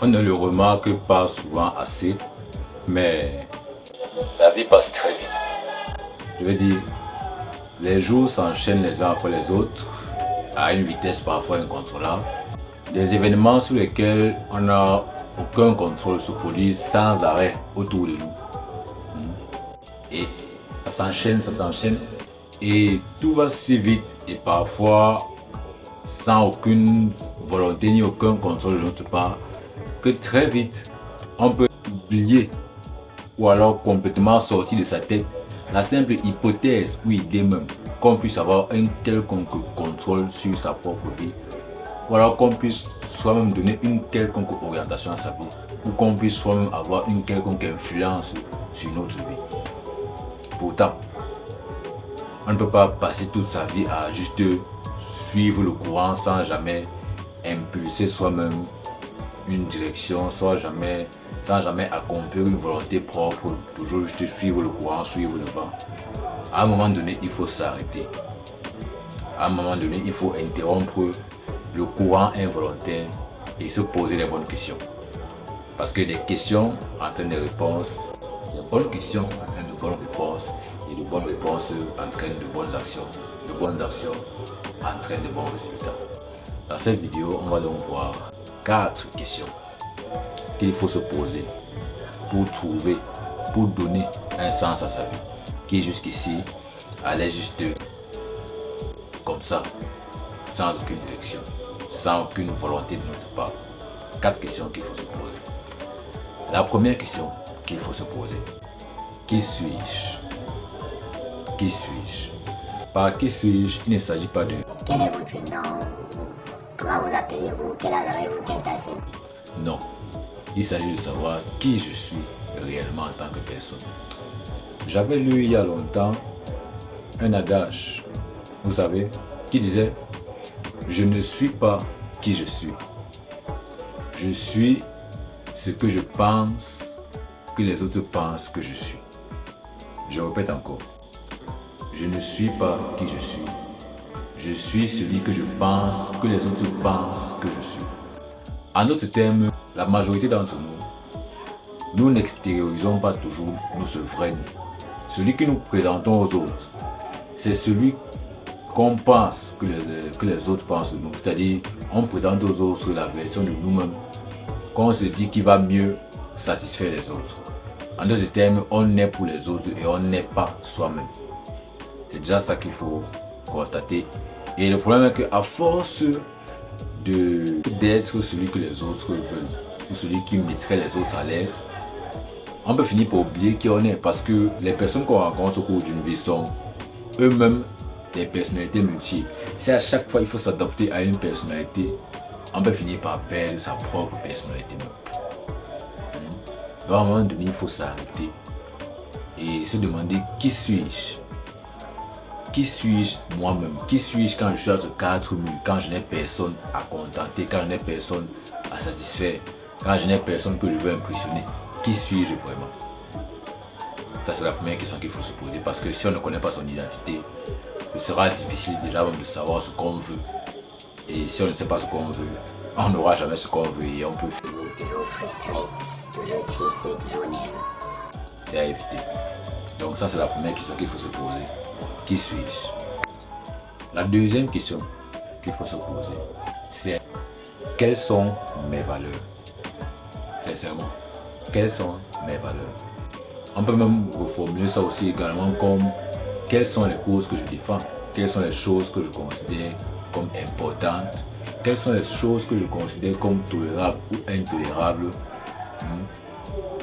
On ne le remarque pas souvent assez, mais la vie passe très vite. Je veux dire, les jours s'enchaînent les uns après les autres, à une vitesse parfois incontrôlable. Des événements sur lesquels on n'a aucun contrôle se produisent sans arrêt autour de nous. Et ça s'enchaîne, et tout va si vite et parfois sans aucune volonté ni aucun contrôle de notre part, que très vite on peut oublier ou alors complètement sortir de sa tête la simple hypothèse ou idée même qu'on puisse avoir un quelconque contrôle sur sa propre vie, ou alors qu'on puisse soi-même donner une quelconque orientation à sa vie, ou qu'on puisse soi-même avoir une quelconque influence sur notre vie. Pourtant, on ne peut pas passer toute sa vie à juste suivre le courant sans jamais impulser soi-même une direction, sans jamais accomplir une volonté propre, toujours juste suivre le courant, suivre le vent. À un moment donné, il faut s'arrêter. À un moment donné, il faut interrompre le courant involontaire et se poser les bonnes questions. Parce que des questions entraînent des réponses, de bonnes questions entraînent de bonnes réponses, et de bonnes réponses entraînent de bonnes actions. De bonnes actions entraînent de bons résultats. Dans cette vidéo, on va donc voir 4 questions qu'il faut se poser pour donner un sens à sa vie, qui jusqu'ici allait juste comme ça, sans aucune direction, sans aucune volonté de notre part. 4 questions qu'il faut se poser. La première question qu'il faut se poser: qui suis-je? Qui suis-je? Par qui suis-je, il ne s'agit pas de quel est votre nom, comment vous appelez-vous, quel âge avez-vous, quelle taille faites-vous. Non, il s'agit de savoir qui je suis réellement en tant que personne. J'avais lu il y a longtemps un adage, vous savez, qui disait: je ne suis pas qui je suis. Je suis ce que je pense que les autres pensent que je suis. Je répète encore. Je ne suis pas qui je suis. Je suis celui que je pense que les autres pensent que je suis. En d'autres termes, la majorité d'entre nous n'extériorisons pas toujours notre vrai nous. Celui que nous présentons aux autres, c'est celui qu'on pense que les autres pensent de nous. C'est-à-dire, on présente aux autres la version de nous-mêmes qu'on se dit qui va mieux satisfaire les autres. En d'autres termes, on est pour les autres et on n'est pas soi-même. C'est déjà ça qu'il faut constater. Et le problème est qu'à force d'être celui que les autres veulent, ou celui qui mettrait les autres à l'aise, on peut finir par oublier qui on est, parce que les personnes qu'on rencontre au cours d'une vie sont eux-mêmes des personnalités multiples. Si à chaque fois il faut s'adapter à une personnalité, on peut finir par perdre sa propre personnalité. Donc à un moment donné, il faut s'arrêter et se demander: qui suis-je? Qui suis-je moi-même? Qui suis-je quand je suis entre 4 murs, quand je n'ai personne à contenter, quand je n'ai personne à satisfaire, quand je n'ai personne que je veux impressionner? Qui suis-je vraiment? Ça, c'est la première question qu'il faut se poser, parce que si on ne connaît pas son identité, ce sera difficile déjà même de savoir ce qu'on veut. Et si on ne sait pas ce qu'on veut, on n'aura jamais ce qu'on veut et on peut finir toujours frustré, toujours triste, toujours nerveux. C'est à éviter. Donc ça, c'est la première question qu'il faut se poser. Qui suis-je? La deuxième question qu'il faut se poser, c'est: quelles sont mes valeurs? Sincèrement, quelles sont mes valeurs? On peut même reformuler ça aussi également comme: quelles sont les causes que je défends? Quelles sont les choses que je considère comme importantes? Quelles sont les choses que je considère comme tolérables ou intolérables?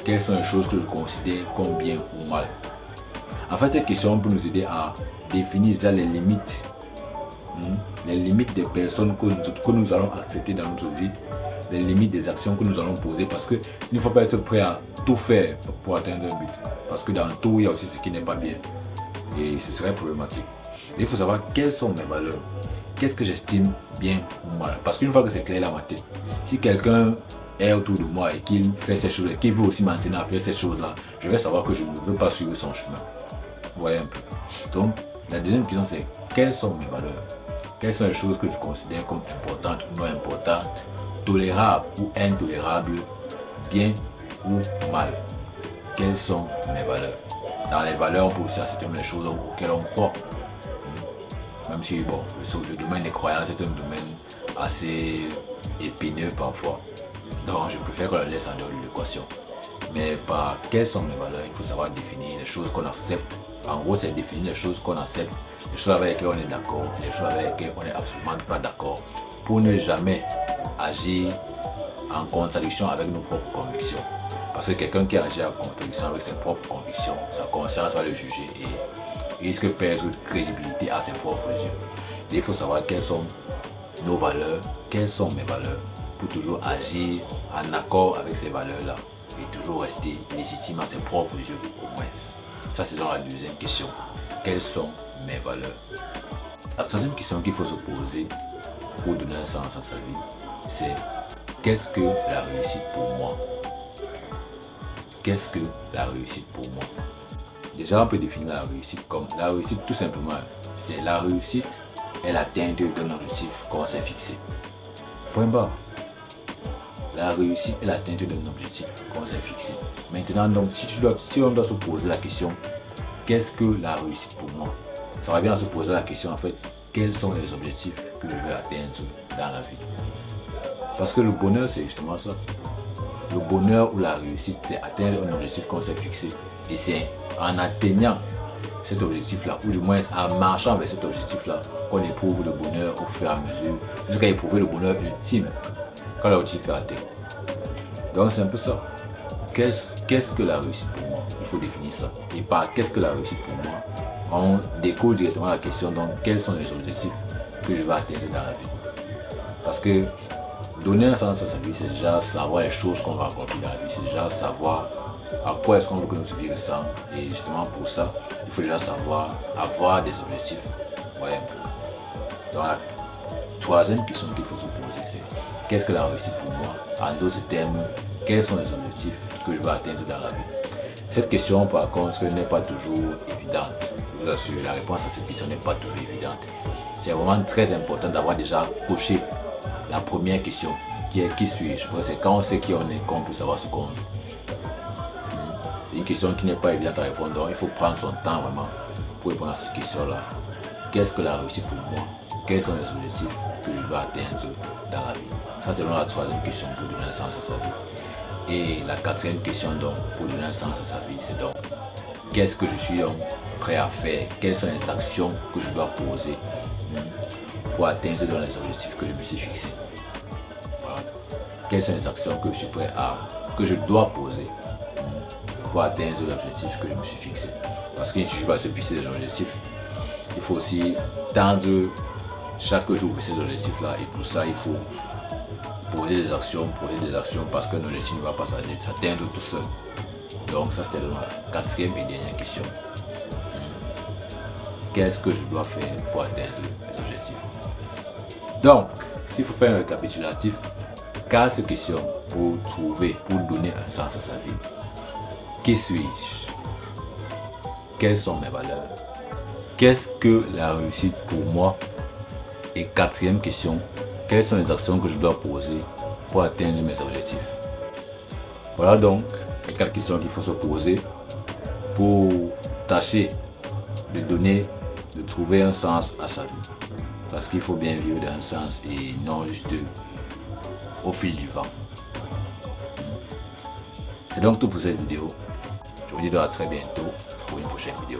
Quelles sont les choses que je considère comme bien ou mal? En fait, cette question peut nous aider à définir déjà les limites des personnes que nous allons accepter dans notre vie, les limites des actions que nous allons poser, parce qu'il ne faut pas être prêt à tout faire pour atteindre un but, parce que dans tout, il y a aussi ce qui n'est pas bien et ce serait problématique. Et il faut savoir quelles sont mes valeurs, qu'est-ce que j'estime bien ou mal, parce qu'une fois que c'est clair dans ma tête, si quelqu'un est autour de moi et qu'il fait ces choses, et qu'il veut aussi m'entraîner à faire ces choses-là, je vais savoir que je ne veux pas suivre son chemin. Vous voyez un peu. Donc, la deuxième question, c'est: quelles sont mes valeurs? Quelles sont les choses que je considère comme importantes ou non importantes tolérable ou intolérable, bien ou mal. Quelles sont mes valeurs? Dans les valeurs, on peut aussi accepter les choses auxquelles on croit. Même si bon, le domaine des croyances est un domaine assez épineux parfois. Donc je préfère qu'on le laisse en dehors de l'équation. Mais par quelles sont mes valeurs, il faut savoir définir les choses qu'on accepte. En gros, c'est définir les choses qu'on accepte, les choses avec lesquelles on est d'accord, les choses avec lesquelles on n'est absolument pas d'accord, pour ne jamais agir en contradiction avec nos propres convictions. Parce que quelqu'un qui agit en contradiction avec ses propres convictions, sa conscience va le juger et il risque de perdre de crédibilité à ses propres yeux. Et il faut savoir quelles sont nos valeurs, quelles sont mes valeurs, pour toujours agir en accord avec ces valeurs-là et toujours rester légitime à ses propres yeux au moins. Ça, c'est dans la deuxième question. Quelles sont mes valeurs? La troisième question qu'il faut se poser pour donner un sens à sa vie, c'est qu'est-ce que la réussite pour moi? Qu'est-ce que la réussite pour moi? Déjà, on peut définir la réussite comme la réussite tout simplement. C'est la réussite est l'atteinte d'un objectif qu'on s'est fixé. Point barre. La réussite est l'atteinte d'un objectif qu'on s'est fixé. Maintenant, donc, si on doit se poser la question, qu'est-ce que la réussite pour moi? Ça va bien se poser la question en fait, quels sont les objectifs que je veux atteindre dans la vie? Parce que le bonheur, c'est justement ça. Le bonheur ou la réussite, c'est atteindre un objectif qu'on s'est fixé. Et c'est en atteignant cet objectif-là, ou du moins en marchant vers cet objectif-là, qu'on éprouve le bonheur au fur et à mesure, jusqu'à éprouver le bonheur ultime quand l'objectif est atteint. Donc c'est un peu ça. Qu'est-ce que la réussite pour moi? Il faut définir ça. Et par qu'est-ce que la réussite pour moi, on découle directement la question, donc quels sont les objectifs que je vais atteindre dans la vie? Parce que donner un sens à sa vie, c'est déjà savoir les choses qu'on va accomplir dans la vie, c'est déjà savoir à quoi est-ce qu'on veut que notre vie ressemble. Et justement pour ça, il faut déjà savoir avoir des objectifs. Voilà un peu. Donc la troisième question qu'il faut se poser, c'est qu'est-ce que la réussite pour moi? En d'autres termes, quels sont les objectifs que je vais atteindre dans la vie? Cette question par contre n'est pas toujours évidente. Je vous assure, la réponse à cette question n'est pas toujours évidente. C'est vraiment très important d'avoir déjà coché la première question qui est qui suis-je? C'est quand on sait qui on est qu'on peut savoir ce qu'on veut. C'est une question qui n'est pas évidente à répondre, donc il faut prendre son temps vraiment pour répondre à cette question-là. Qu'est-ce que la réussite pour moi? Quels sont les objectifs que je dois atteindre dans la vie? Ça c'est la troisième question pour donner un sens à sa vie. Et la quatrième question donc pour donner un sens à sa vie, c'est donc qu'est-ce que je suis donc prêt à faire? Quelles sont les actions que je dois poser pour atteindre dans les objectifs que je me suis fixés? Voilà. Quelles sont les actions que je suis prêt à, que je dois poser pour atteindre l'objectif que je me suis fixé? Parce qu'il ne suffit pas de se fixer des objectifs, il faut aussi tendre chaque jour vers ces objectifs-là, et pour ça il faut poser des actions parce qu'un objectif ne va pas s'atteindre tout seul. Donc ça c'était la quatrième et dernière question. Qu'est-ce que je dois faire pour atteindre mes objectifs? Donc, s'il faut faire un récapitulatif, 4 questions pour donner un sens à sa vie. Qui suis-je? Quelles sont mes valeurs? Qu'est-ce que la réussite pour moi? Et quatrième question, quelles sont les actions que je dois poser pour atteindre mes objectifs? Voilà donc les 4 questions qu'il faut se poser pour tâcher de trouver un sens à sa vie. Parce qu'il faut bien vivre dans un sens et non juste au fil du vent. C'est donc tout pour cette vidéo. Je vous dis à très bientôt pour une prochaine vidéo.